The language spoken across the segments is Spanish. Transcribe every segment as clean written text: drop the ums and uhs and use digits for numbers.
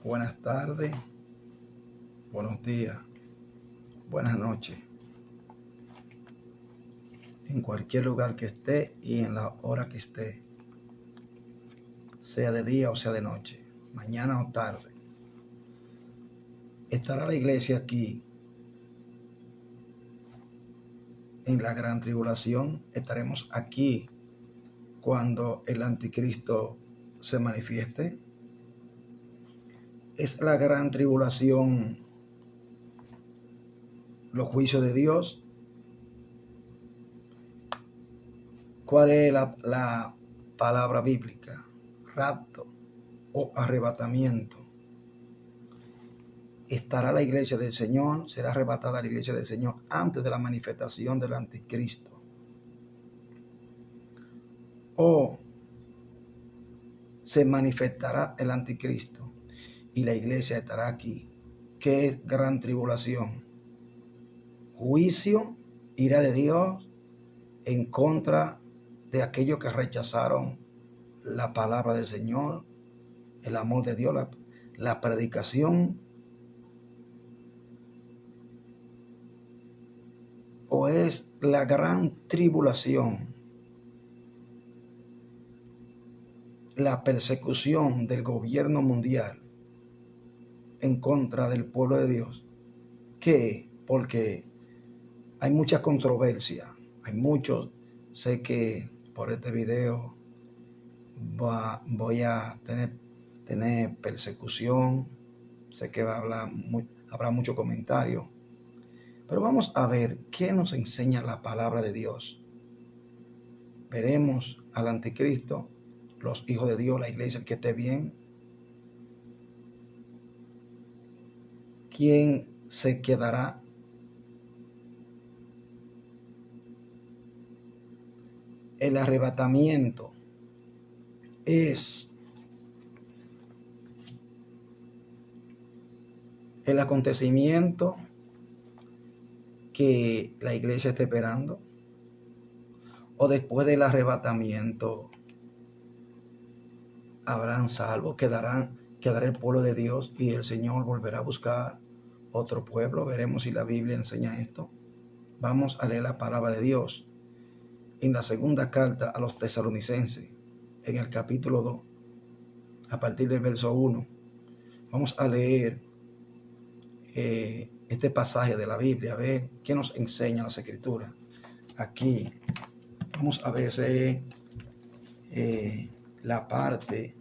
Buenas tardes, buenos días, buenas noches, en cualquier lugar que esté y en la hora que esté, sea de día o sea de noche, mañana o tarde. Estará la iglesia aquí en la gran tribulación. Estaremos aquí cuando el anticristo se manifieste. Es la gran tribulación los juicios de Dios. ¿Cuál es la palabra bíblica? Rapto o arrebatamiento. Estará la iglesia del Señor, será arrebatada la iglesia del Señor antes de la manifestación del anticristo. O se manifestará el anticristo y la iglesia estará aquí. ¿Qué es gran tribulación? Juicio, ira de Dios en contra de aquellos que rechazaron la palabra del Señor, el amor de Dios, la predicación. ¿O es la gran tribulación, la persecución del gobierno mundial en contra del pueblo de Dios? ¿Qué? Porque hay mucha controversia, hay muchos. Sé que por este video voy a tener persecución, sé que habrá mucho comentario. Pero vamos a ver qué nos enseña la palabra de Dios. Veremos al anticristo, los hijos de Dios, la iglesia, el que esté bien. ¿Quién se quedará? El arrebatamiento es el acontecimiento que la iglesia está esperando, o después del arrebatamiento habrán salvos, quedará el pueblo de Dios y el Señor volverá a buscar otro pueblo. Veremos si la Biblia enseña esto. Vamos a leer la palabra de Dios en la segunda carta a los tesalonicenses, en el capítulo 2, a partir del verso 1. Vamos a leer este pasaje de la Biblia, a ver qué nos enseña las Escrituras. Aquí vamos a ver la parte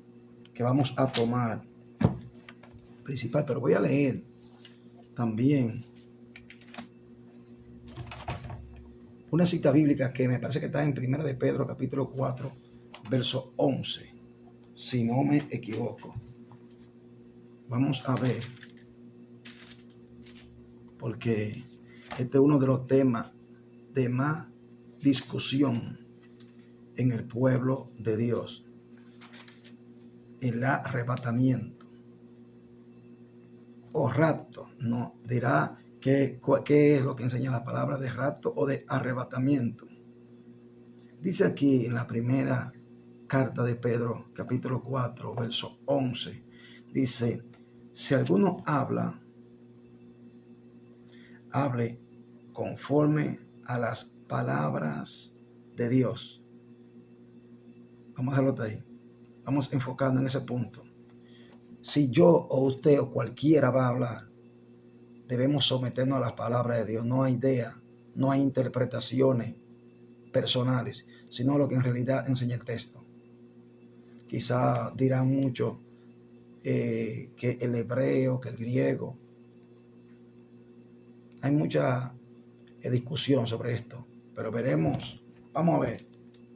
que vamos a tomar principal, pero voy a leer también una cita bíblica que me parece que está en 1 de Pedro, capítulo 4, verso 11, si no me equivoco. Vamos a ver, porque este es uno de los temas de más discusión en el pueblo de Dios, el arrebatamiento o rapto. No dirá qué es lo que enseña la palabra de rapto o de arrebatamiento. Dice aquí en la primera carta de Pedro, capítulo 4, verso 11, dice: si alguno hable conforme a las palabras de Dios. Vamos a dejarlo ahí. Vamos enfocando en ese punto. Si yo o usted o cualquiera va a hablar, debemos someternos a las palabras de Dios. No hay idea, no hay interpretaciones personales, sino lo que en realidad enseña el texto. Quizá dirán mucho que el hebreo, que el griego. Hay mucha discusión sobre esto, pero veremos, vamos a ver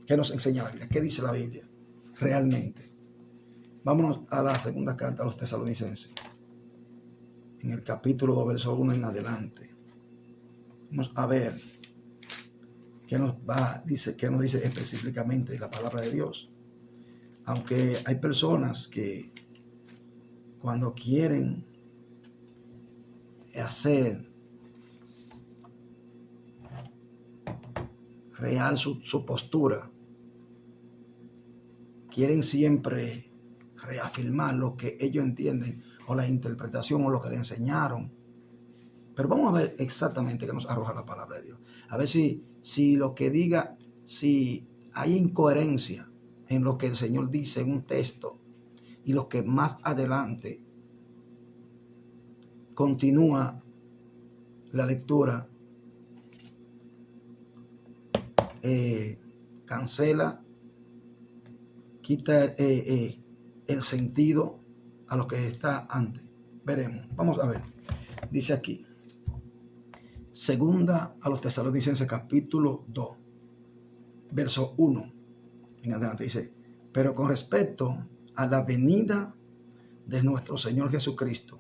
qué nos enseña la Biblia, qué dice la Biblia realmente. Vámonos a la segunda carta a los tesalonicenses, en el capítulo 2, verso 1 en adelante. Vamos a ver qué nos dice específicamente la palabra de Dios. Aunque hay personas que cuando quieren hacer real su postura, quieren siempre reafirmar lo que ellos entienden o la interpretación o lo que le enseñaron. Pero vamos a ver exactamente qué nos arroja la palabra de Dios. A ver si lo que diga, si hay incoherencia en lo que el Señor dice en un texto y lo que más adelante continúa la lectura, cancela, quita el sentido a lo que está antes. Veremos. Vamos a ver. Dice aquí, segunda a los Tesalonicenses capítulo 2, verso 1 en adelante, dice: pero con respecto a la venida de nuestro Señor Jesucristo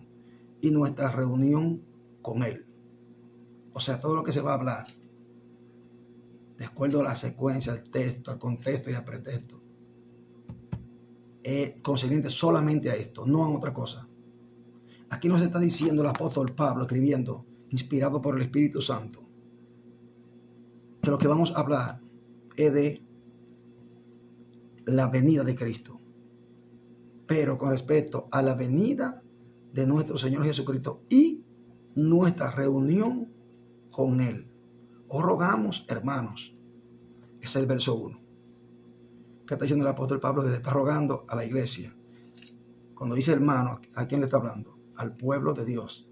y nuestra reunión con Él, o sea, todo lo que se va a hablar de acuerdo a la secuencia, al texto, al contexto y al pretexto, es concerniente solamente a esto, no a otra cosa. Aquí nos está diciendo el apóstol Pablo, escribiendo, inspirado por el Espíritu Santo, que lo que vamos a hablar es de la venida de Cristo, pero con respecto a la venida de nuestro Señor Jesucristo y nuestra reunión con Él. Os rogamos, hermanos, ese es el verso 1, que está diciendo el apóstol Pablo, que le está rogando a la iglesia. Cuando dice hermano, ¿a quién le está hablando? Al pueblo de Dios.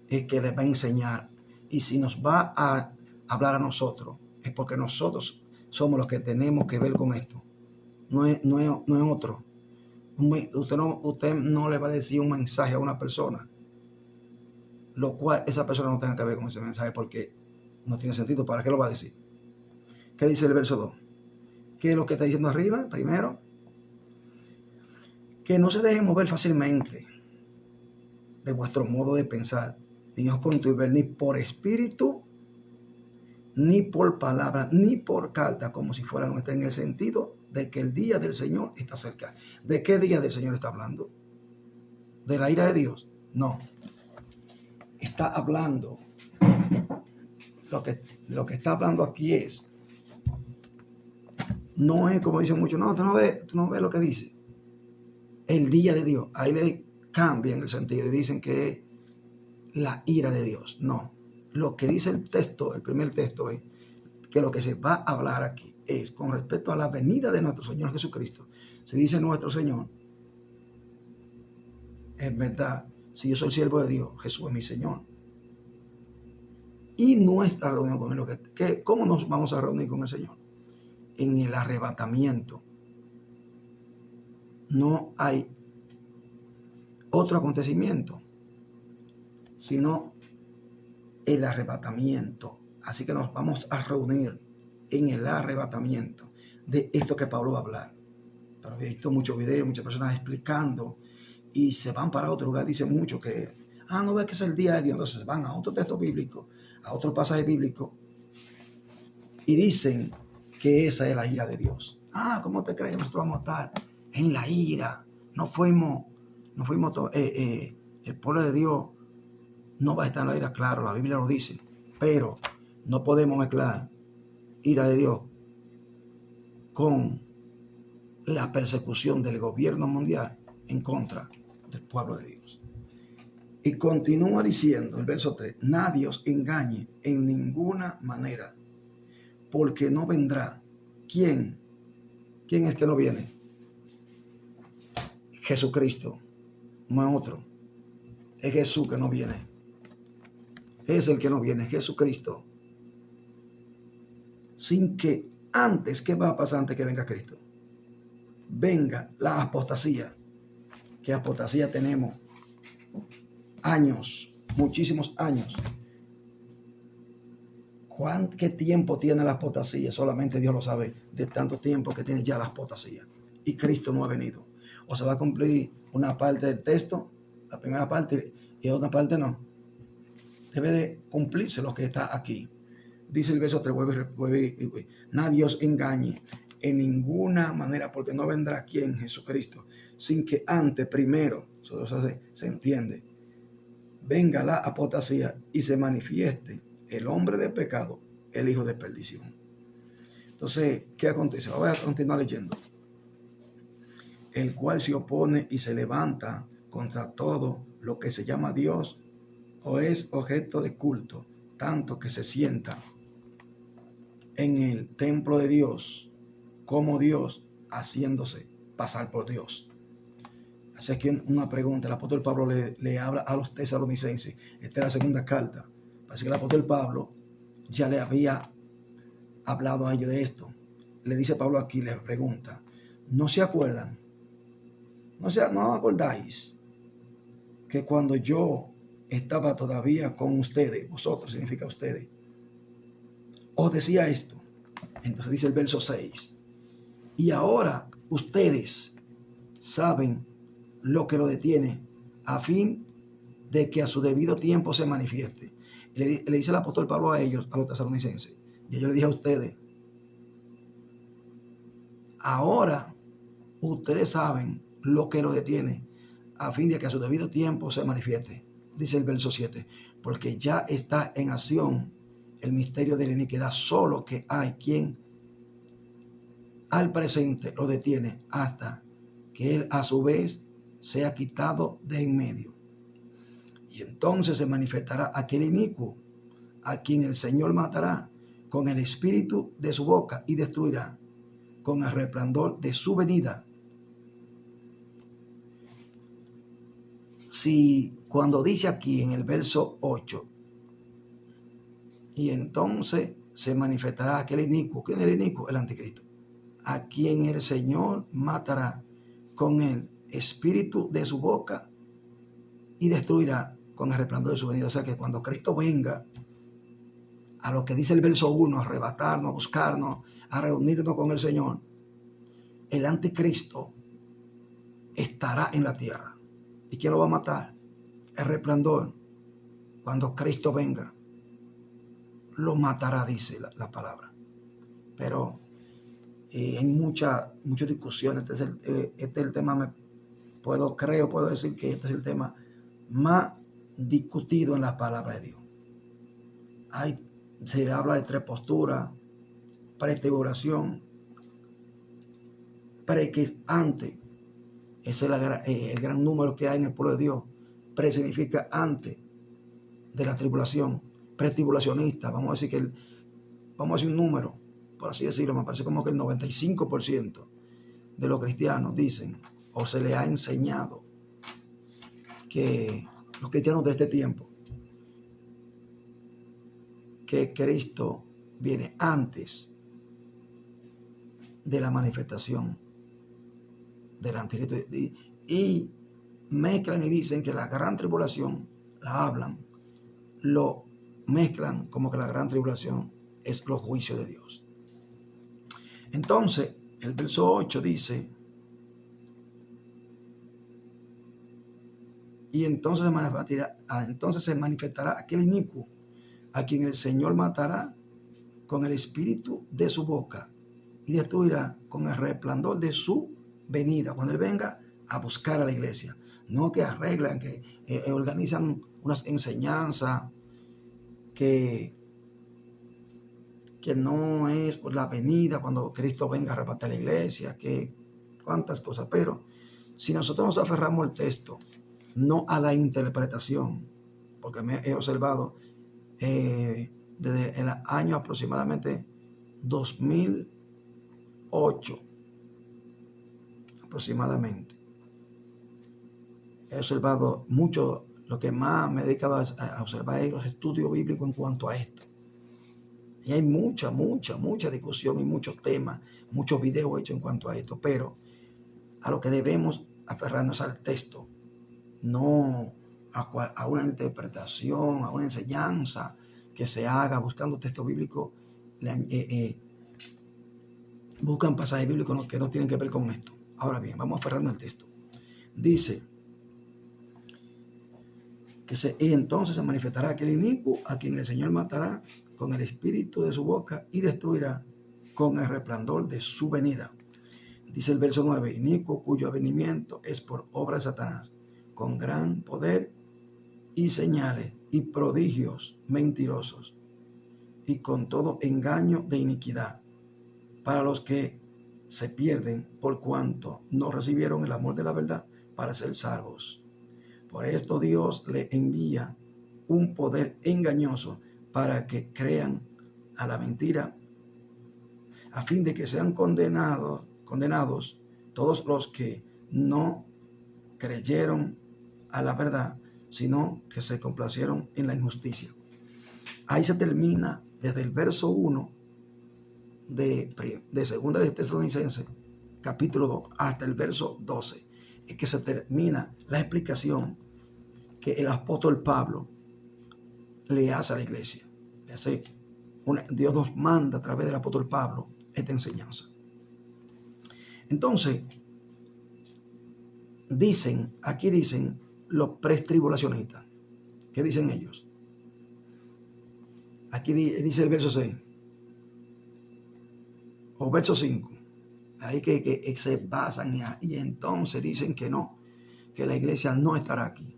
Es que les va a enseñar. Y si nos va a hablar a nosotros, es porque nosotros somos los que tenemos que ver con esto. No es otro. Usted no le va a decir un mensaje a una persona, lo cual esa persona no tenga que ver con ese mensaje, porque no tiene sentido. ¿Para qué lo va a decir? ¿Qué dice el verso 2? ¿Qué es lo que está diciendo arriba? Primero, que no se dejen mover fácilmente de vuestro modo de pensar, ni os conturber ni por espíritu, ni por palabra, ni por carta, como si fuera nuestra, en el sentido de que el día del Señor está cerca. ¿De qué día del Señor está hablando? ¿De la ira de Dios? No. Está hablando, lo que está hablando aquí es, no es como dicen muchos, no, tú no ves lo que dice. El día de Dios, ahí le cambian el sentido y dicen que es la ira de Dios. No, lo que dice el texto, el primer texto, es que lo que se va a hablar aquí es con respecto a la venida de nuestro Señor Jesucristo. Se dice nuestro Señor, es verdad, si yo soy siervo de Dios, Jesús es mi Señor. Y nuestra reunión con Él, ¿cómo nos vamos a reunir con el Señor? En el arrebatamiento. No hay otro acontecimiento, sino el arrebatamiento. Así que nos vamos a reunir en el arrebatamiento. De esto que Pablo va a hablar. Pero he visto muchos videos, muchas personas explicando y se van para otro lugar. Dicen mucho que, no ves que es el día de Dios. Entonces se van a otro texto bíblico, a otro pasaje bíblico y dicen que esa es la ira de Dios. ¿Cómo te crees? Nosotros vamos a estar en la ira. No fuimos el pueblo de Dios no va a estar en la ira. Claro, la Biblia lo dice, pero no podemos mezclar ira de Dios con la persecución del gobierno mundial en contra del pueblo de Dios. Y continúa diciendo el verso 3, nadie os engañe en ninguna manera, porque no vendrá. ¿Quién es que no viene? Jesucristo, no es otro. Es Jesús que no viene. Es el que no viene, Jesucristo. Sin que antes, ¿qué va a pasar antes que venga Cristo? Venga la apostasía. ¿Qué apostasía tenemos? Años, muchísimos años. ¿Qué tiempo tiene la apostasía? Solamente Dios lo sabe, de tanto tiempo que tiene ya la apostasía. Y Cristo no ha venido. O se va a cumplir una parte del texto, la primera parte, y otra parte no. Debe de cumplirse lo que está aquí. Dice el verso 3, vuelve, nadie os engañe en ninguna manera, porque no vendrá quien, Jesucristo, sin que antes, primero, eso se entiende, venga la apostasía y se manifieste el hombre de pecado, el hijo de perdición. Entonces, ¿qué acontece? Voy a continuar leyendo. el cual se opone y se levanta contra todo lo que se llama Dios o es objeto de culto, tanto que se sienta en el templo de Dios como Dios, haciéndose pasar por Dios. Así que una pregunta, el apóstol Pablo le habla a los tesalonicenses. Esta es la segunda carta. Parece que el apóstol Pablo ya le había hablado a ellos de esto. Le dice Pablo aquí, les pregunta, ¿no se acuerdan? ¿No acordáis que cuando yo estaba todavía con ustedes, vosotros significa ustedes, os decía esto? Entonces dice el verso 6, y ahora ustedes saben lo que lo detiene, a fin de que a su debido tiempo se manifieste. Le dice el apóstol Pablo a ellos, a los tesalonicenses, y yo le dije a ustedes, ahora ustedes saben lo que lo detiene, a fin de que a su debido tiempo se manifieste. Dice el verso 7, porque ya está en acción el misterio de la iniquidad, solo que hay quien al presente lo detiene hasta que él a su vez sea quitado de en medio. Y entonces se manifestará aquel inicuo, a quien el Señor matará con el espíritu de su boca y destruirá con el resplandor de su venida. Si cuando dice aquí en el verso 8, y entonces se manifestará aquel inicuo, ¿quién es el inicuo? El anticristo, a quien el Señor matará con el espíritu de su boca y destruirá con el resplandor de su venida. O sea que cuando Cristo venga, a lo que dice el verso 1, a arrebatarnos, a buscarnos, a reunirnos con el Señor, el anticristo estará en la tierra. ¿Y quién lo va a matar? El resplandor. Cuando Cristo venga, lo matará, dice la palabra. Pero hay muchas discusiones. Este es el tema, puedo decir que este es el tema más discutido en la palabra de Dios. Se habla de 3 posturas: pretribulación, que antes, ese es el gran número que hay en el pueblo de Dios. Pre significa antes de la tribulación, pretribulacionista. Vamos a decir un número, por así decirlo, me parece como que el 95% de los cristianos dicen, o se les ha enseñado, que los cristianos de este tiempo, que Cristo viene antes de la manifestación del anticristo, y mezclan y dicen que la gran tribulación, lo mezclan como que la gran tribulación es los juicios de Dios. Entonces, el verso 8 dice, y entonces se manifestará aquel inicuo, a quien el Señor matará con el espíritu de su boca y destruirá con el resplandor de su venida, cuando Él venga a buscar a la iglesia. No que arreglan, que organizan unas enseñanzas que no es la venida cuando Cristo venga a arrebatar la iglesia, que cuántas cosas. Pero si nosotros nos aferramos al texto, no a la interpretación, porque me he observado desde el año aproximadamente 2008, aproximadamente, he observado mucho. Lo que más me he dedicado a observar es los estudios bíblicos en cuanto a esto. Y hay mucha discusión y muchos temas, muchos videos hechos en cuanto a esto. Pero a lo que debemos aferrarnos al texto, no a una interpretación, a una enseñanza que se haga buscando texto bíblico. Buscan pasajes bíblicos que no tienen que ver con esto. Ahora bien, vamos a aferrarnos al texto. Dice y entonces se manifestará aquel inicuo, a quien el Señor matará con el espíritu de su boca y destruirá con el resplandor de su venida. Dice el verso 9, inicuo cuyo avenimiento es por obra de Satanás, con gran poder y señales y prodigios mentirosos, y con todo engaño de iniquidad, para los que se pierden por cuanto no recibieron el amor de la verdad para ser salvos. Por esto Dios le envía un poder engañoso para que crean a la mentira, a fin de que sean condenados todos los que no creyeron a la verdad, sino que se complacieron en la injusticia. Ahí se termina desde el verso 1 de Segunda de Tesalonicenses, capítulo 2, hasta el verso 12. Es que se termina la explicación que el apóstol Pablo le hace a la iglesia. Dios nos manda a través del apóstol Pablo esta enseñanza. Entonces, aquí dicen los pretribulacionistas. ¿Qué dicen ellos? Aquí dice el verso 6 o verso 5. Ahí que se basan y entonces dicen que no, que la iglesia no estará aquí.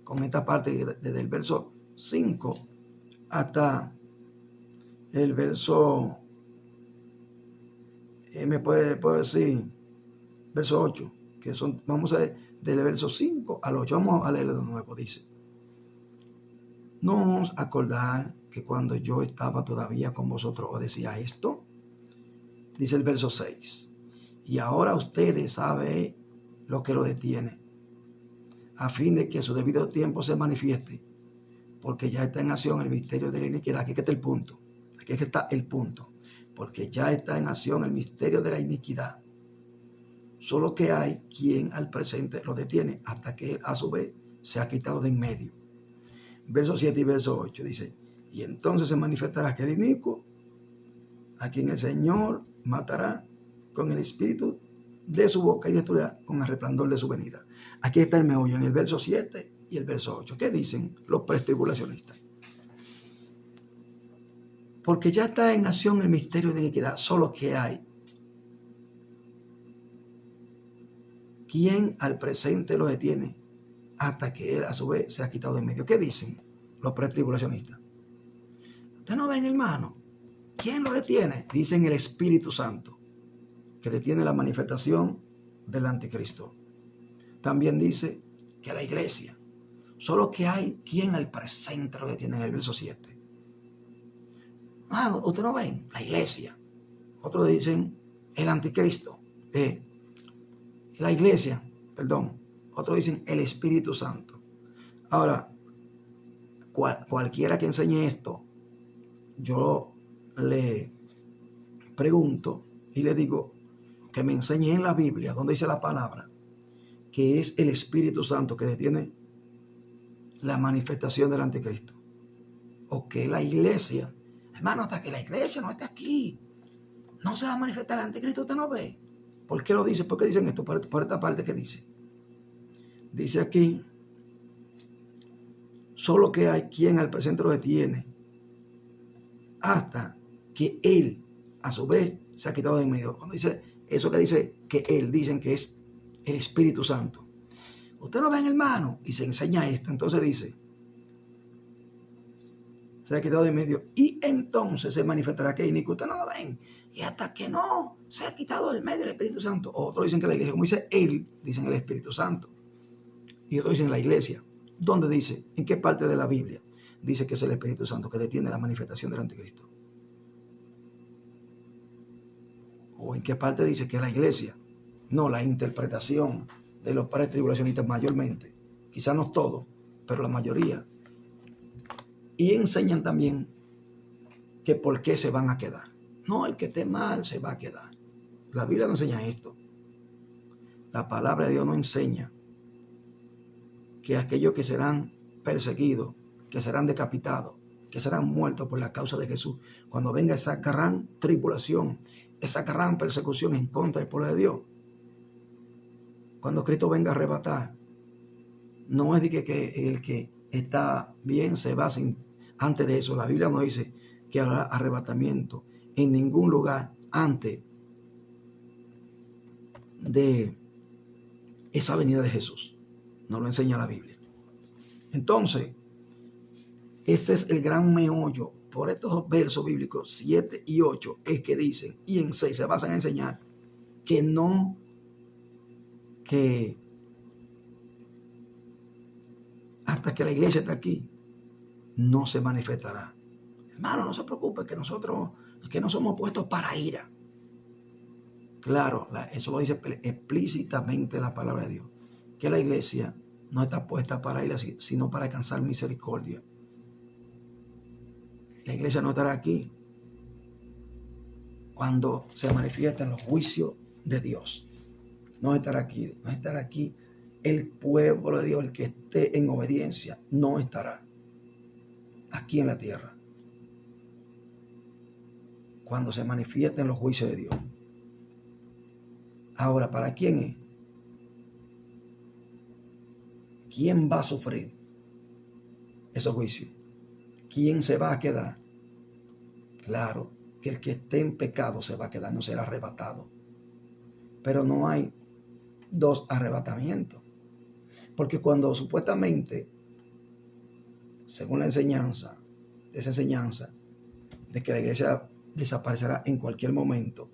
Con esta parte desde el verso 5 hasta el verso, puedo decir, verso 8, que son, vamos a ver, del verso 5 al 8, vamos a leerlo de nuevo, dice: ¿no os acordáis que cuando yo estaba todavía con vosotros os decía esto? Dice el verso 6, y ahora ustedes saben lo que lo detiene, a fin de que a su debido tiempo se manifieste, porque ya está en acción el misterio de la iniquidad. Aquí está el punto, aquí está el punto, porque ya está en acción el misterio de la iniquidad, solo que hay quien al presente lo detiene, hasta que él a su vez se ha quitado de en medio. Verso 7 y verso 8 dice: y entonces se manifestará aquel inicuo, a quien el Señor matará con el espíritu de su boca y destruirá con el resplandor de su venida. Aquí está el meollo en el verso 7 y el verso 8. ¿Qué dicen los pretribulacionistas? Porque ya está en acción el misterio de iniquidad, solo que hay quien al presente lo detiene, hasta que él a su vez se ha quitado de en medio. ¿Qué dicen los pretribulacionistas? ¿Usted no ven, hermano? ¿Quién lo detiene? Dicen el Espíritu Santo, que detiene la manifestación del anticristo. También dice que la iglesia, solo que hay quien al presente lo detiene en el verso 7. ¿Usted no ven? La iglesia. Otros dicen el anticristo. La iglesia, perdón. Otros dicen el Espíritu Santo. Ahora, cualquiera que enseñe esto, yo le pregunto y le digo que me enseñe en la Biblia, donde dice la palabra, que es el Espíritu Santo que detiene la manifestación del anticristo. O que la iglesia, hermano, hasta que la iglesia no esté aquí, no se va a manifestar el anticristo. ¿Usted no ve? ¿Por qué lo dice? ¿Por qué dicen esto? Por esta parte que dice. Dice aquí: solo que hay quien al presente lo detiene, hasta que él a su vez se ha quitado de en medio. Cuando dice eso que dice que él, dicen que es el Espíritu Santo. Usted no ven, hermano, y se enseña esto. Entonces dice: se ha quitado de en medio, y entonces se manifestará que iniquo. Usted no lo ven, y hasta que no se ha quitado del medio el Espíritu Santo. Otros dicen que la iglesia, como dice él, dicen el Espíritu Santo. Y otros dicen la iglesia. ¿Dónde dice? ¿En qué parte de la Biblia dice que es el Espíritu Santo que detiene la manifestación del anticristo? ¿O en qué parte dice que es la iglesia? No, la interpretación de los pretribulacionistas mayormente, quizás no todos, pero la mayoría. Y enseñan también que por qué se van a quedar. No, el que esté mal se va a quedar. La Biblia no enseña esto. La palabra de Dios no enseña que aquellos que serán perseguidos, que serán decapitados, que serán muertos por la causa de Jesús, cuando venga esa gran tribulación, esa gran persecución en contra del pueblo de Dios, cuando Cristo venga a arrebatar, no es de que el que está bien se va sin. Antes de eso, la Biblia no dice que habrá arrebatamiento en ningún lugar antes de esa venida de Jesús. No lo enseña la Biblia. Entonces, este es el gran meollo. Por estos dos versos bíblicos, 7 y 8, es que dicen, y en 6 se basan a enseñar que hasta que la iglesia esté aquí, no se manifestará. Hermano, no se preocupe, que nosotros que no somos puestos para ira. Claro, eso lo dice explícitamente la palabra de Dios, que la iglesia no está puesta para ira, sino para alcanzar misericordia. La iglesia no estará aquí cuando se manifiesten los juicios de Dios. No estará aquí, no estará aquí. El pueblo de Dios, el que esté en obediencia, no estará aquí en la tierra cuando se manifiesten los juicios de Dios. Ahora, ¿para quién es? ¿Quién va a sufrir esos juicios? ¿Quién se va a quedar? Claro que el que esté en pecado se va a quedar, no será arrebatado. Pero no hay dos arrebatamientos. Porque cuando supuestamente, según la enseñanza, esa enseñanza de que la iglesia desaparecerá en cualquier momento,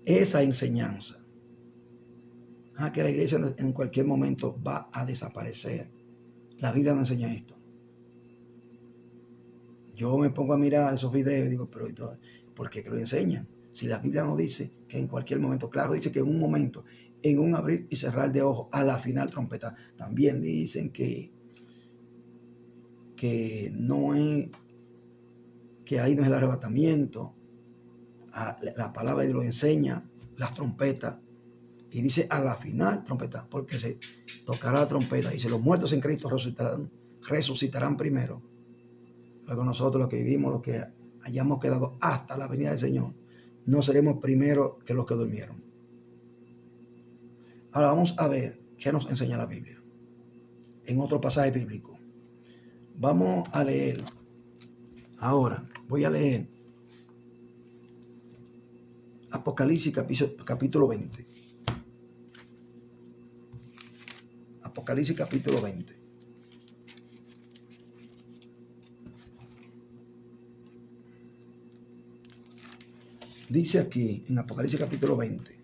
esa enseñanza, que la iglesia en cualquier momento va a desaparecer, la Biblia no enseña esto. Yo me pongo a mirar esos videos y digo, pero ¿por qué que lo enseñan? Si la Biblia no dice que en cualquier momento, claro, dice que en un momento, en un abrir y cerrar de ojos, a la final trompeta. También dicen que no es, que ahí no es el arrebatamiento. La palabra de Dios lo enseña, las trompetas, y dice a la final trompeta, porque se tocará la trompeta. Dice, los muertos en Cristo resucitarán primero. Luego nosotros, los que vivimos, los que hayamos quedado hasta la venida del Señor, no seremos primero que los que durmieron. Ahora vamos a ver qué nos enseña la Biblia en otro pasaje bíblico. Vamos a leer. Ahora voy a leer Apocalipsis capítulo 20. Apocalipsis capítulo 20. Dice aquí en Apocalipsis capítulo 20,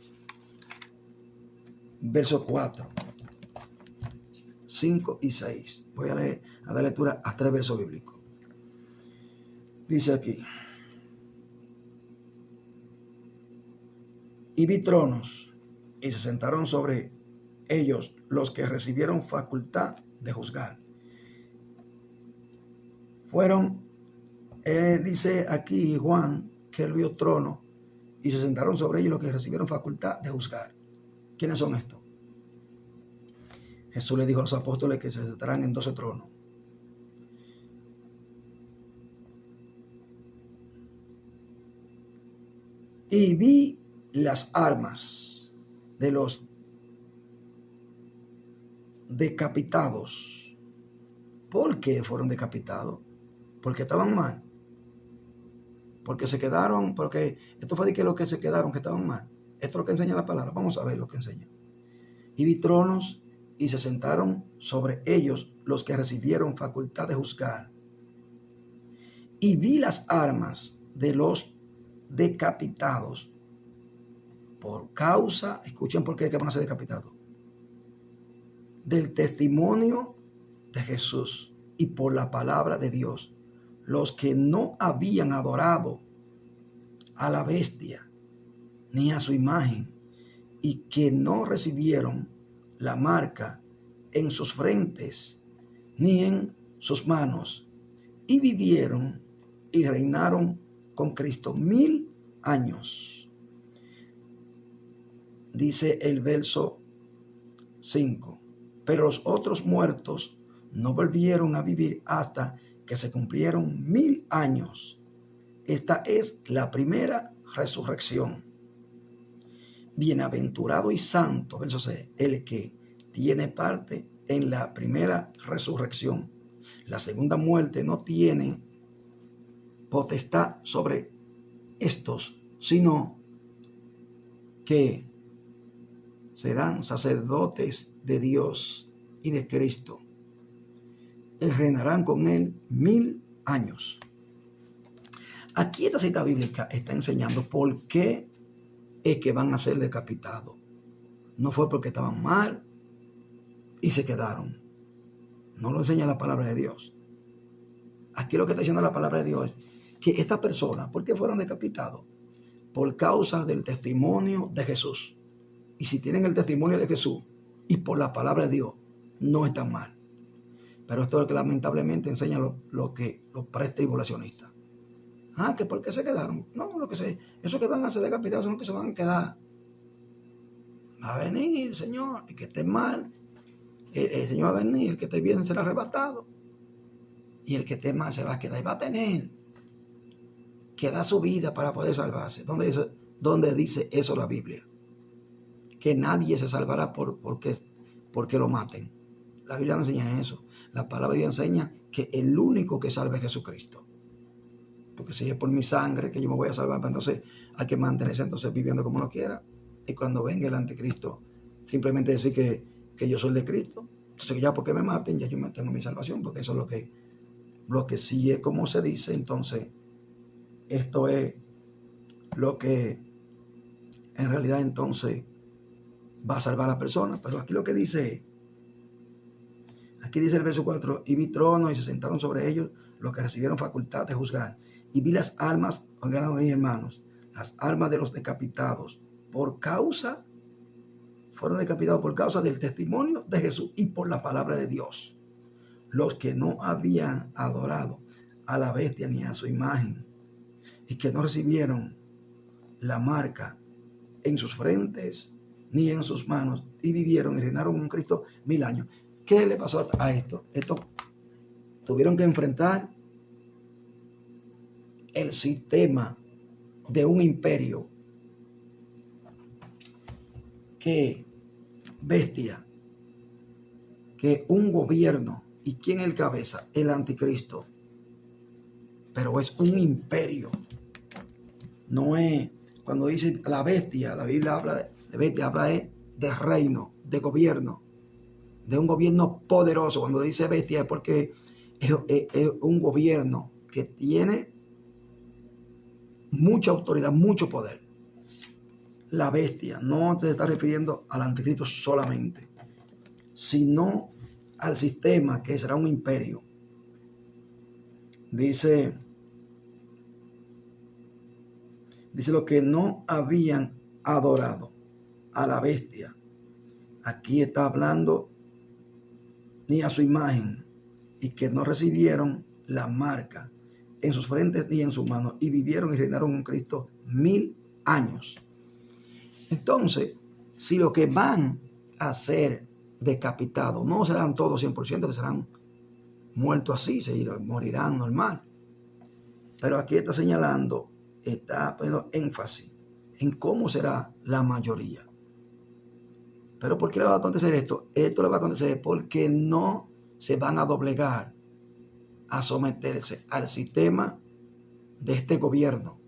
versos 4, 5 y 6. Voy a dar lectura a 3 versos bíblicos. Dice aquí: y vi tronos, y se sentaron sobre ellos los que recibieron facultad de juzgar. Dice aquí Juan que él vio tronos y se sentaron sobre ellos los que recibieron facultad de juzgar. ¿Quiénes son estos? Jesús le dijo a los apóstoles que se sentarán en 12 tronos. Y vi las armas de los decapitados. ¿Por qué fueron decapitados? Porque estaban mal. Porque se quedaron, porque esto fue de que los que se quedaron, que estaban mal. Esto es lo que enseña la palabra. Vamos a ver lo que enseña. Y vi tronos y se sentaron sobre ellos los que recibieron facultad de juzgar. Y vi las armas de los decapitados por causa, escuchen por qué van a ser decapitados, del testimonio de Jesús y por la palabra de Dios, los que no habían adorado a la bestia ni a su imagen y que no recibieron la marca en sus frentes ni en sus manos, y vivieron y reinaron con Cristo 1000 años. Dice el verso 5: pero los otros muertos no volvieron a vivir hasta que se cumplieron 1000 años. Esta es la primera resurrección. Bienaventurado y santo, verso 6, el que tiene parte en la primera resurrección. La segunda muerte no tiene potestad sobre estos, sino que serán sacerdotes de Dios y de Cristo, y reinarán con él 1000 años. Aquí esta cita bíblica está enseñando por qué es que van a ser decapitados. No fue porque estaban mal y se quedaron. No lo enseña la palabra de Dios. Aquí lo que está diciendo la palabra de Dios es que estas personas, ¿por qué fueron decapitados? Por causa del testimonio de Jesús. Y si tienen el testimonio de Jesús y por la palabra de Dios, no están mal. Pero esto es lo que lamentablemente enseñan los pretribulacionistas. ¿Que por qué se quedaron? No, eso que van a ser decapitados son los que se van a quedar. Va a venir el Señor, el que esté mal, el Señor va a venir, el que esté bien será arrebatado. Y el que esté mal se va a quedar y va a tener que dar su vida para poder salvarse. ¿Dónde dice eso la Biblia? Que nadie se salvará porque lo maten. La Biblia no enseña eso. La palabra de Dios enseña que el único que salva es Jesucristo. Porque si es por mi sangre que yo me voy a salvar, pues entonces hay que mantenerse viviendo como uno quiera. Y cuando venga el anticristo, simplemente decir que yo soy de Cristo. Entonces ya porque me maten, ya yo tengo mi salvación, porque eso es lo que sí es como se dice. Entonces, esto es lo que en realidad entonces va a salvar a la persona. Pero aquí lo que dice, aquí dice el verso 4, y vi tronos y se sentaron sobre ellos los que recibieron facultad de juzgar. Y vi las armas, oigan ahí hermanos, las armas de los decapitados fueron decapitados por causa del testimonio de Jesús y por la palabra de Dios. Los que no habían adorado a la bestia ni a su imagen y que no recibieron la marca en sus frentes ni en sus manos y vivieron y reinaron con Cristo 1000 años. ¿Qué le pasó a esto? Esto tuvieron que enfrentar el sistema de un imperio que bestia, que un gobierno. ¿Y quién es el cabeza? El anticristo. Pero es un imperio. No es, cuando dice la bestia, la Biblia habla de bestia, habla de reino, de gobierno, de un gobierno poderoso. Cuando dice bestia es porque es un gobierno que tiene mucha autoridad, mucho poder. La bestia no te está refiriendo al anticristo solamente, sino al sistema que será un imperio. Dice los que no habían adorado a la bestia. Aquí está hablando ni a su imagen y que no recibieron la marca en sus frentes ni en sus manos y vivieron y reinaron con Cristo 1000 años. Entonces, si lo que van a ser decapitados no serán todos 100%, que serán muertos así, morirán normal. Pero aquí está señalando, está poniendo énfasis en cómo será la mayoría. ¿Pero por qué le va a acontecer esto? Esto le va a acontecer porque no se van a doblegar a someterse al sistema de este gobierno.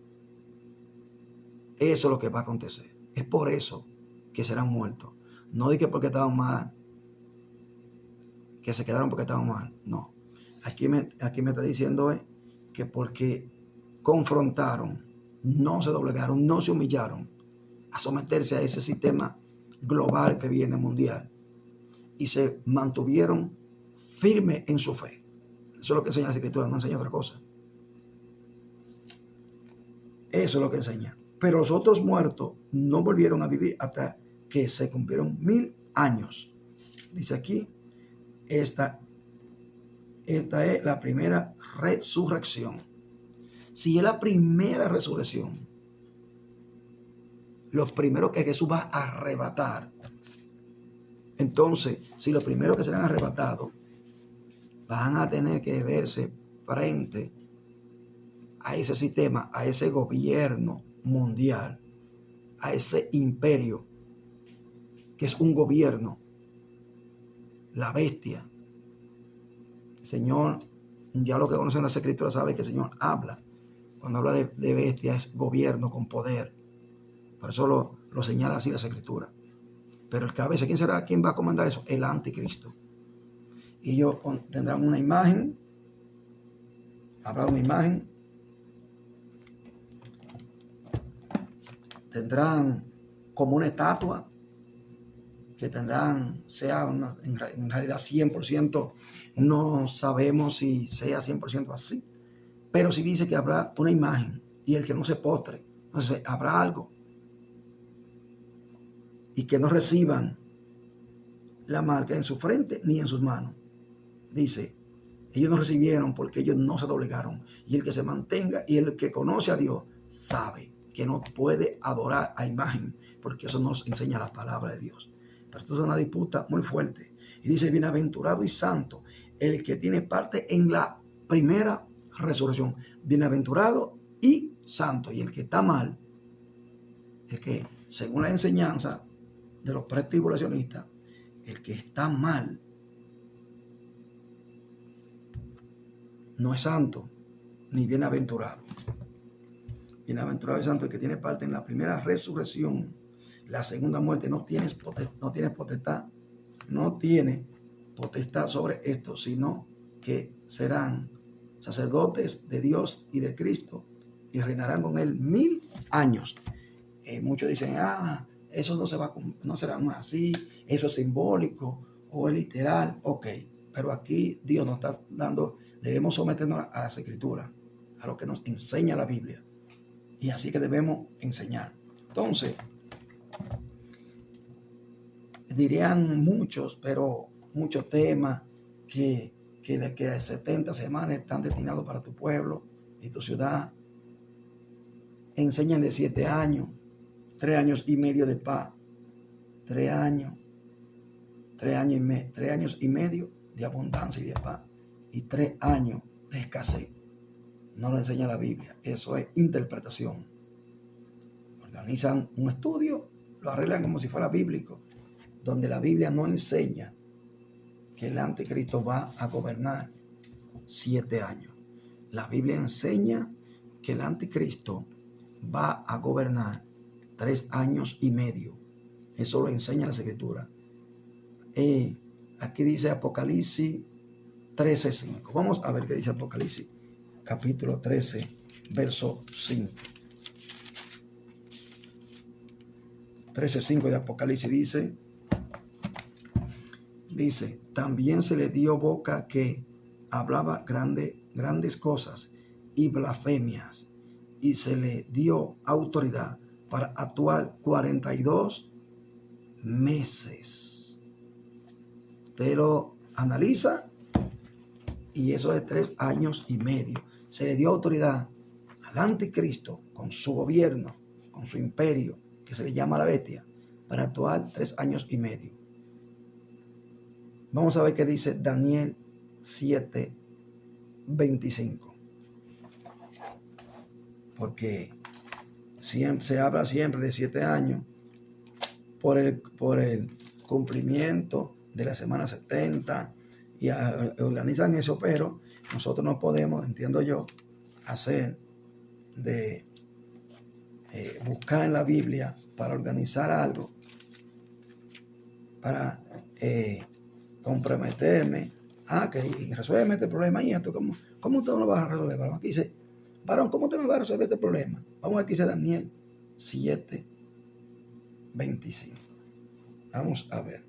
Eso es lo que va a acontecer. Es por eso que serán muertos. No di que porque estaban mal, que se quedaron porque estaban mal. No. Aquí me está diciendo que porque confrontaron, no se doblegaron, no se humillaron a someterse a ese sistema global que viene mundial y se mantuvieron firmes en su fe. Eso es lo que enseña la Escritura, no enseña otra cosa. Eso es lo que enseña. Pero los otros muertos no volvieron a vivir hasta que se cumplieron 1000 años. Dice aquí, esta es la primera resurrección. Si es la primera resurrección, los primeros que Jesús va a arrebatar, entonces, si los primeros que serán arrebatados van a tener que verse frente a ese sistema, a ese gobierno mundial, a ese imperio, que es un gobierno, la bestia. El Señor, ya lo que conocen las Escrituras, sabe que el Señor habla. Cuando habla de bestia es gobierno con poder. Por eso lo señala así las Escrituras. Pero el cabeza, ¿quién será? ¿Quién va a comandar eso? El anticristo. Y ellos tendrán una imagen. Habrá una imagen tendrán como una estatua, que tendrán, en realidad 100%, no sabemos si sea 100% así, pero sí dice que habrá una imagen y el que no se postre, entonces habrá algo, y que no reciban la marca en su frente ni en sus manos. Dice, ellos no recibieron porque ellos no se doblegaron, y el que se mantenga y el que conoce a Dios sabe que no puede adorar a imagen, porque eso nos enseña la palabra de Dios. Pero esto es una disputa muy fuerte. Y dice, bienaventurado y santo el que tiene parte en la primera resurrección. Bienaventurado y santo. Y el que está mal, el que, según la enseñanza de los pretribulacionistas, el que está mal no es santo ni bienaventurado. Bienaventurado y santo el que tiene parte en la primera resurrección. La segunda muerte no tiene potestad sobre esto, sino que serán sacerdotes de Dios y de Cristo y reinarán con él 1000 años. Muchos dicen, eso no será más así, eso es simbólico o es literal. Ok, pero aquí Dios nos está dando, debemos someternos a las Escrituras, a lo que nos enseña la Biblia. Y así que debemos enseñar. Entonces, dirían muchos temas que 70 semanas están destinados para tu pueblo y tu ciudad. Enseñan de 7 años, 3 años y medio de paz, 3 años y medio de abundancia y de paz, y 3 años de escasez. No lo enseña la Biblia, eso es interpretación. Organizan un estudio, lo arreglan como si fuera bíblico, donde la Biblia no enseña que el anticristo va a gobernar 7 años. La Biblia enseña que el anticristo va a gobernar 3 años y medio. Eso lo enseña las Escrituras. Aquí dice Apocalipsis 13:5. Vamos a ver qué dice Apocalipsis, capítulo 13, verso 5. 13:5 de Apocalipsis dice, también se le dio boca que hablaba grandes cosas y blasfemias, y se le dio autoridad para actuar 42 meses. Usted lo analiza y eso es 3 años y medio. Se le dio autoridad al anticristo con su gobierno, con su imperio, que se le llama la bestia, para actuar 3 años y medio. Vamos a ver qué dice Daniel 7:25. Porque se habla siempre de 7 años por el cumplimiento de la semana 70 y organizan eso, pero nosotros no podemos, entiendo yo, hacer de buscar en la Biblia para organizar algo, para comprometerme, que resuelve este problema y esto, ¿cómo usted lo va a resolver? Varón, aquí dice, varón, ¿cómo usted me va a resolver este problema? Vamos aquí dice Daniel 7:25. Vamos a ver.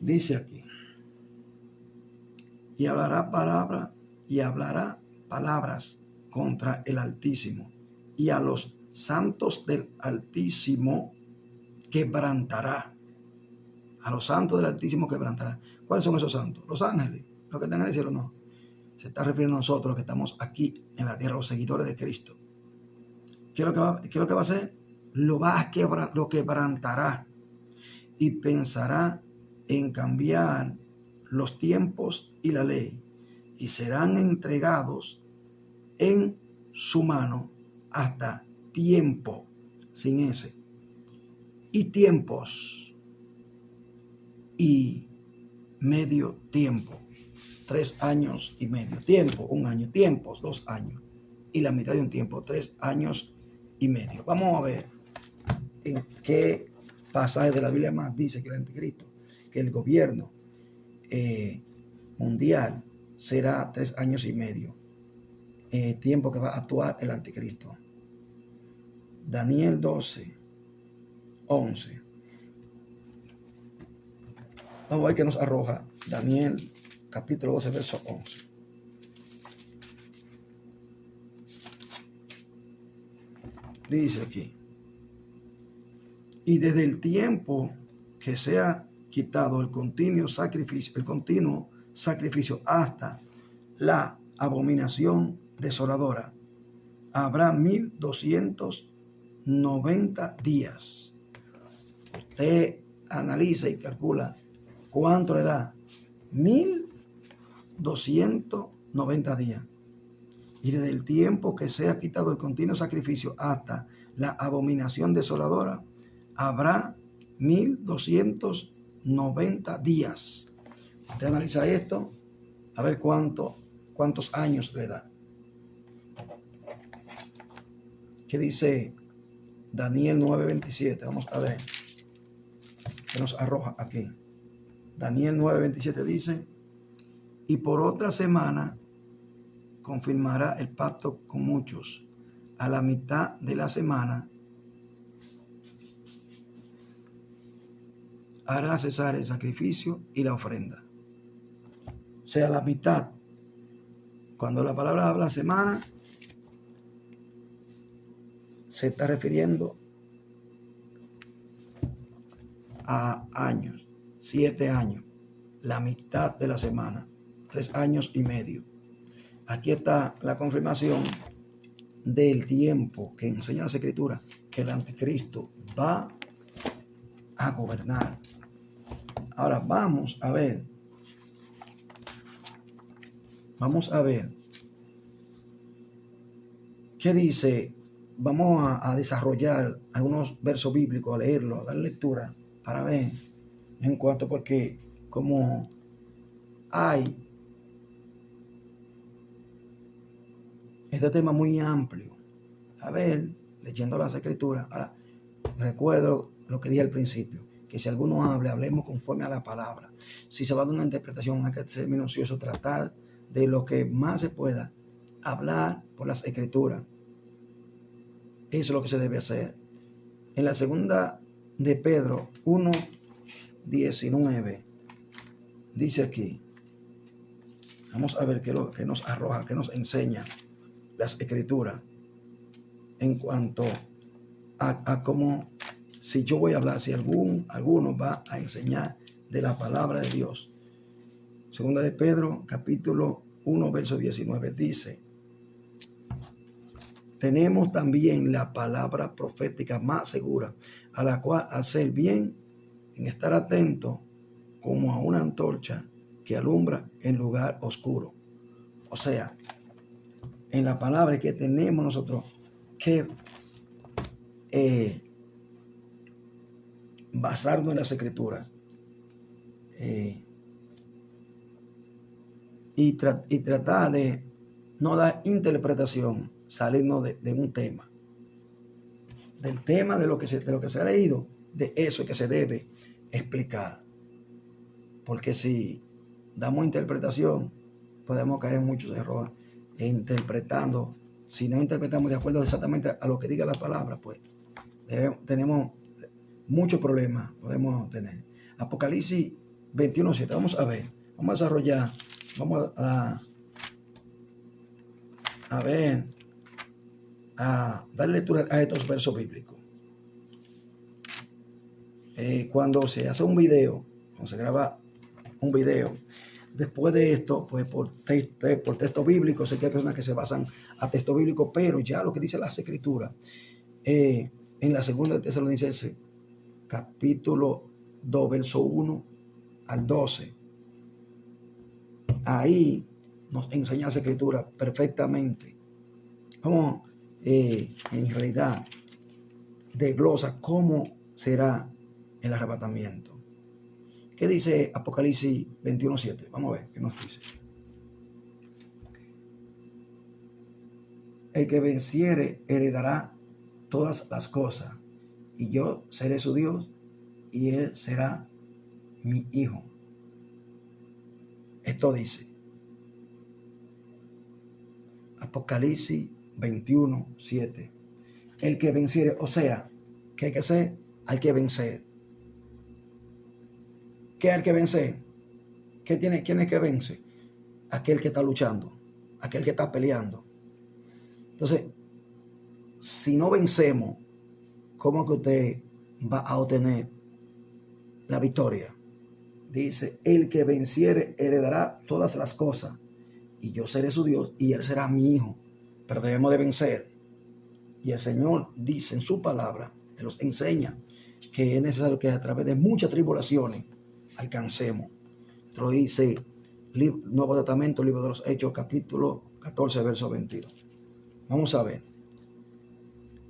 Dice aquí, y hablará palabras contra el Altísimo, y a los santos del Altísimo quebrantará. A los santos del Altísimo quebrantará. ¿Cuáles son esos santos? Los ángeles, los que están en el cielo, no. Se está refiriendo a nosotros, los que estamos aquí en la tierra, los seguidores de Cristo. ¿Qué es lo que va a hacer? Lo quebrantará y pensará en cambiar los tiempos y la ley, y serán entregados en su mano hasta tiempo, sin ese, y tiempos y medio tiempo, 3 años y medio, tiempo, 1 año, tiempos, 2 años, y la mitad de un tiempo, 3 años y medio. Vamos a ver en qué pasaje de la Biblia más dice que el anticristo, que el gobierno mundial será 3 años y medio. tiempo que va a actuar el anticristo. Daniel 12, 11. Vamos a ver qué nos arroja Daniel capítulo 12, verso 11. Dice aquí: y desde el tiempo que sea quitado el continuo sacrificio hasta la abominación desoladora, habrá 1290 días. Usted analiza y calcula cuánto le da. 1290 días. Y desde el tiempo que sea quitado el continuo sacrificio hasta la abominación desoladora, habrá 1290 días. Usted analiza esto, a ver cuántos años le da. ¿Qué dice Daniel 9:27? Vamos a ver qué nos arroja aquí. Daniel 9:27 dice: y por otra semana confirmará el pacto con muchos. A la mitad de la semana hará cesar el sacrificio y la ofrenda. O sea, la mitad. Cuando la palabra habla semana, se está refiriendo a años, 7 años, la mitad de la semana, 3 años y medio. Aquí está la confirmación del tiempo que enseña las Escrituras, que el anticristo va a gobernar. Ahora vamos a ver qué dice. Vamos a desarrollar algunos versos bíblicos, a leerlos, a dar lectura para ver en cuanto, porque como hay este tema muy amplio, a ver, leyendo las Escrituras. Ahora, recuerdo lo que dije al principio, que si alguno hablemos conforme a la palabra. Si se va a dar una interpretación, hay que ser minucioso, tratar de lo que más se pueda hablar por las Escrituras. Eso es lo que se debe hacer. En la segunda de Pedro 1:19 dice aquí, vamos a ver qué nos arroja, qué nos enseña las Escrituras en cuanto a cómo, si yo voy a hablar, si alguno va a enseñar de la palabra de Dios. Segunda de Pedro capítulo 1 verso 19 dice: tenemos también la palabra profética más segura, a la cual hacer bien en estar atento como a una antorcha que alumbra en lugar oscuro. O sea, en la palabra que tenemos nosotros que basarnos en las Escrituras y tratar de no dar interpretación, salirnos de un tema, del tema de lo que se ha leído, de eso que se debe explicar. Porque si damos interpretación, podemos caer en muchos errores interpretando. Si no interpretamos de acuerdo exactamente a lo que diga la palabra, pues tenemos muchos problemas, podemos tener. Apocalipsis 21:7, vamos a ver, vamos a desarrollar, vamos a ver, a dar lectura a estos versos bíblicos. Cuando se hace un video, cuando se graba un video, después de esto, pues por texto bíblico, sé que hay personas que se basan a texto bíblico, pero ya lo que dice las Escrituras, en la segunda de Tesalonicenses, capítulo 2, verso 1 al 12, ahí nos enseña las Escrituras perfectamente. Como en realidad desglosa cómo será el arrebatamiento. ¿Qué dice Apocalipsis 21:7? Vamos a ver qué nos dice. El que venciere heredará todas las cosas, y yo seré su Dios, y él será mi hijo. Esto dice: Apocalipsis 21, 7. El que venciere, o sea, ¿qué hay que hacer? Hay que vencer. ¿Qué hay que vencer? ¿Quién es que vence? Aquel que está luchando, aquel que está peleando. Entonces, si no vencemos, ¿cómo que usted va a obtener la victoria? Dice, el que venciere heredará todas las cosas, y yo seré su Dios, y él será mi hijo. Pero debemos de vencer. Y el Señor dice en su palabra, nos enseña que es necesario que a través de muchas tribulaciones alcancemos. Esto lo dice Nuevo Testamento, libro de los Hechos, capítulo 14, verso 22. Vamos a ver.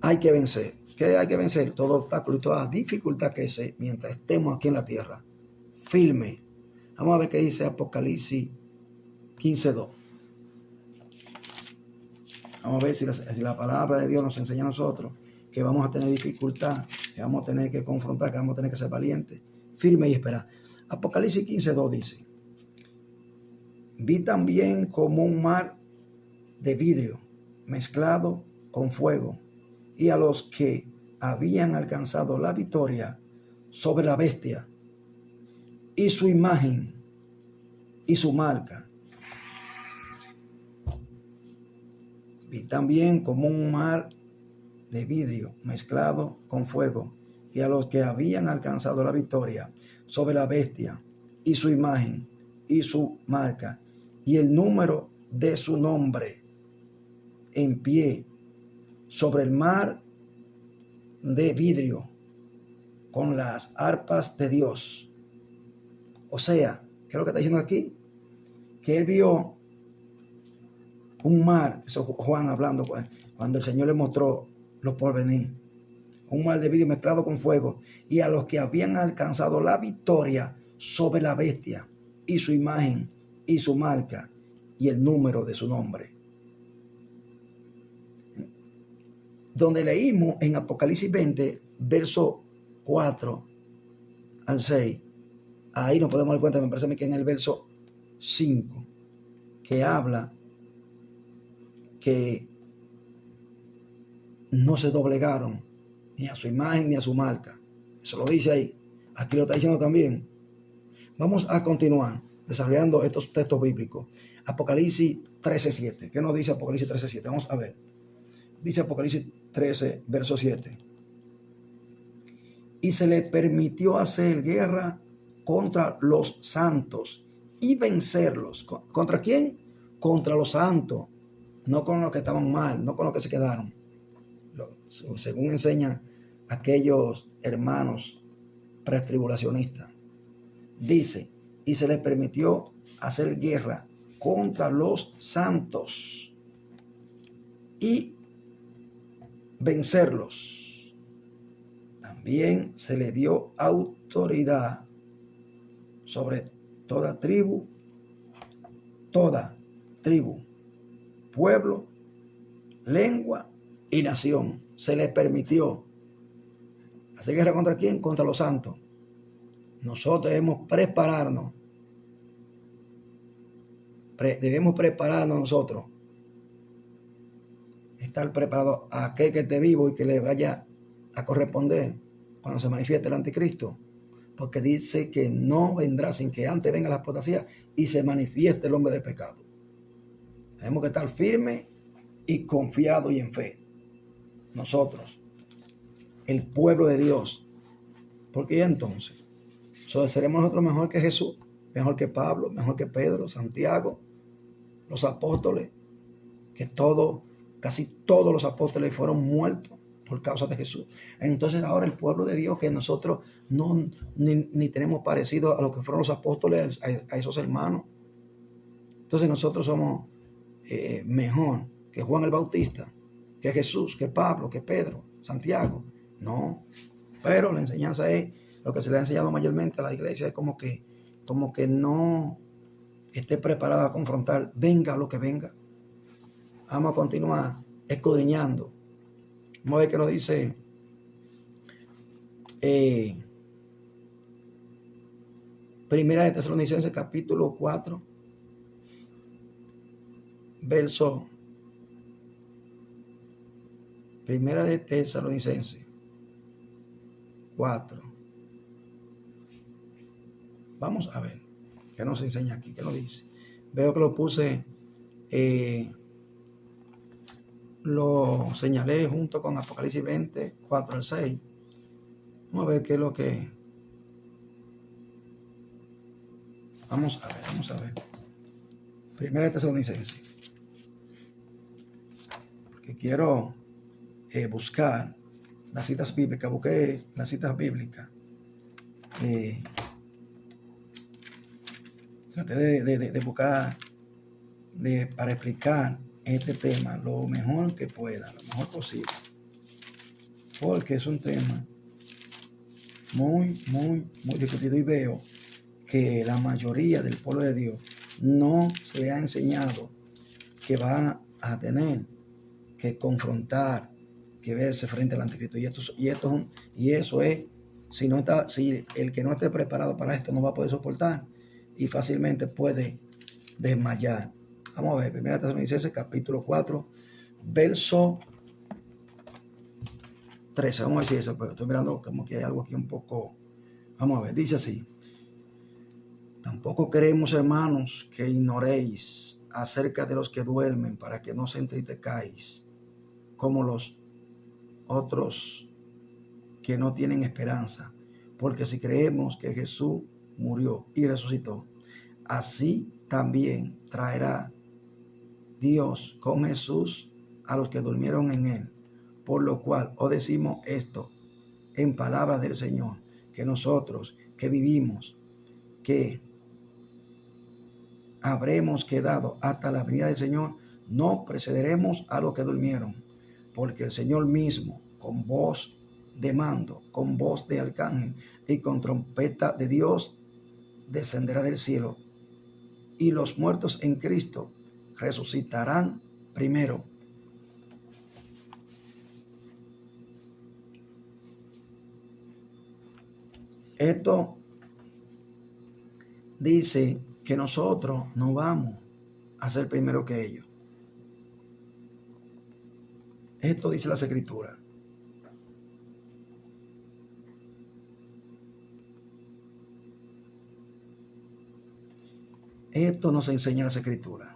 Hay que vencer. ¿Qué hay que vencer? Todo obstáculo y toda dificultad que sea mientras estemos aquí en la tierra. Firme. Vamos a ver qué dice Apocalipsis 15:2. Vamos a ver si la palabra de Dios nos enseña a nosotros que vamos a tener dificultad, que vamos a tener que confrontar, que vamos a tener que ser valientes, firme y esperar. Apocalipsis 15:2 dice, vi también como un mar de vidrio mezclado con fuego, y a los que habían alcanzado la victoria sobre la bestia y su imagen y su marca. Vi también como un mar de vidrio mezclado con fuego, y a los que habían alcanzado la victoria sobre la bestia y su imagen y su marca, y el número de su nombre, en pie sobre el mar de vidrio con las arpas de Dios. O sea, ¿qué es lo que está diciendo aquí? Que él vio un mar, eso Juan hablando, pues, cuando el Señor le mostró los porvenir, un mar de vidrio mezclado con fuego, y a los que habían alcanzado la victoria sobre la bestia y su imagen y su marca y el número de su nombre. Donde leímos en Apocalipsis 20, verso 4 al 6, ahí nos podemos dar cuenta, me parece que en el verso 5, que habla que no se doblegaron ni a su imagen ni a su marca. Eso lo dice ahí. Aquí lo está diciendo también. Vamos a continuar desarrollando estos textos bíblicos. Apocalipsis 13:7. ¿Qué nos dice Apocalipsis 13:7? Vamos a ver. Dice Apocalipsis 13, verso 7. Y se le permitió hacer guerra contra los santos y vencerlos. ¿Contra quién? Contra los santos. No con los que estaban mal, no con los que se quedaron. Según enseñan aquellos hermanos pretribulacionistas. Dice, y se les permitió hacer guerra contra los santos y vencerlos. También se le dio autoridad sobre toda tribu, pueblo, lengua y nación. Se les permitió hacer guerra contra quién? Contra los santos. Nosotros debemos prepararnos. Debemos prepararnos nosotros. Estar preparado a aquel que esté vivo y que le vaya a corresponder cuando se manifieste el anticristo. Porque dice que no vendrá sin que antes venga la apostasía y se manifieste el hombre de pecado. Tenemos que estar firmes y confiados y en fe. Nosotros, el pueblo de Dios. Porque entonces, seremos nosotros mejor que Jesús, mejor que Pablo, mejor que Pedro, Santiago, los apóstoles, que casi todos los apóstoles fueron muertos por causa de Jesús. Entonces ahora el pueblo de Dios, que nosotros ni tenemos parecido a lo que fueron los apóstoles, a esos hermanos. Entonces nosotros somos mejor que Juan el Bautista, que Jesús, que Pablo, que Pedro, Santiago. No, pero la enseñanza es, lo que se le ha enseñado mayormente a la iglesia es como que no esté preparada a confrontar, venga lo que venga. Vamos a continuar escudriñando. Vamos a ver qué nos dice Primera de Tesalonicenses capítulo 4, verso Primera de Tesalonicenses 4. Vamos a ver qué nos enseña aquí, qué nos dice. Veo que lo puse, lo señalé junto con Apocalipsis 20, 4 al 6. Vamos a ver qué es lo que... Vamos a ver. Primera de Tesalonicenses. Porque quiero buscar las citas bíblicas. Busqué las citas bíblicas. Traté de buscar para explicar este tema lo mejor que pueda, lo mejor posible. Porque es un tema muy discutido, y veo que la mayoría del pueblo de Dios no se le ha enseñado que va a tener que confrontar, que verse frente al anticristo. Y eso es, si el que no esté preparado para esto no va a poder soportar y fácilmente puede desmayar. Vamos a ver, 1 Tesalonicenses capítulo 4, verso 13. Vamos a ver si eso, pero estoy mirando como que hay algo aquí un poco. Vamos a ver, dice así: tampoco queremos, hermanos, que ignoréis acerca de los que duermen, para que no se entristezcáis como los otros que no tienen esperanza. Porque si creemos que Jesús murió y resucitó, así también traerá Dios con Jesús a los que durmieron en él. Por lo cual os decimos esto en palabra del Señor, que nosotros que vivimos, que habremos quedado hasta la venida del Señor, no precederemos a los que durmieron, porque el Señor mismo, con voz de mando, con voz de arcángel y con trompeta de Dios, descenderá del cielo, y los muertos en Cristo resucitarán primero. Esto dice que nosotros no vamos a ser primero que ellos. Esto dice las Escrituras. Esto nos enseña las Escrituras.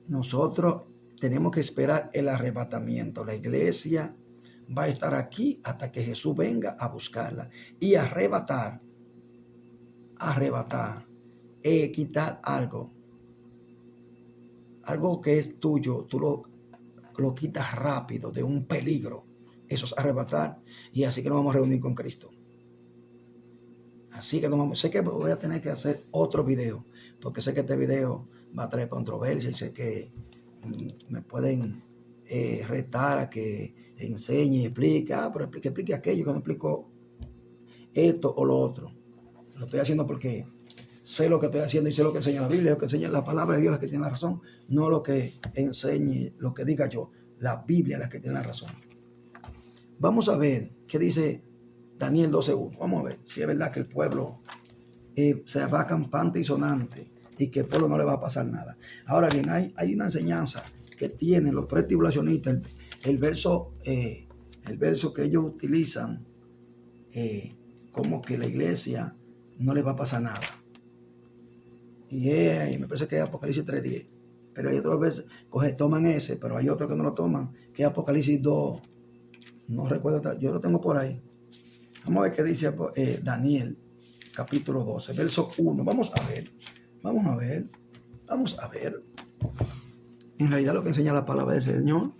Nosotros tenemos que esperar el arrebatamiento. La iglesia va a estar aquí hasta que Jesús venga a buscarla y arrebatar, quitar algo que es tuyo, tú lo quitas rápido de un peligro. Eso es arrebatar, y así que nos vamos a reunir con Cristo. Así que sé que voy a tener que hacer otro video, porque sé que este video va a traer controversia y sé que me pueden retar a que enseñe y explique, pero que explique aquello, que no explico esto o lo otro. Lo estoy haciendo porque sé lo que estoy haciendo y sé lo que enseña la Biblia, lo que enseña la palabra de Dios, la que tiene la razón, no lo que enseñe, lo que diga yo. La Biblia es la que tiene la razón. Vamos a ver qué dice Daniel 12:1. Vamos a ver si es verdad que el pueblo se va campante y sonante y que el pueblo no le va a pasar nada. Ahora bien, hay una enseñanza que tienen los pretribulacionistas, el verso que ellos utilizan como que la iglesia no le va a pasar nada. Y me parece que es Apocalipsis 3:10. Pero hay otros versos, toman ese, pero hay otros que no lo toman, que es Apocalipsis 2. No recuerdo, yo lo tengo por ahí. Vamos a ver qué dice Daniel, capítulo 12, verso 1. Vamos a ver. En realidad lo que enseña la palabra del Señor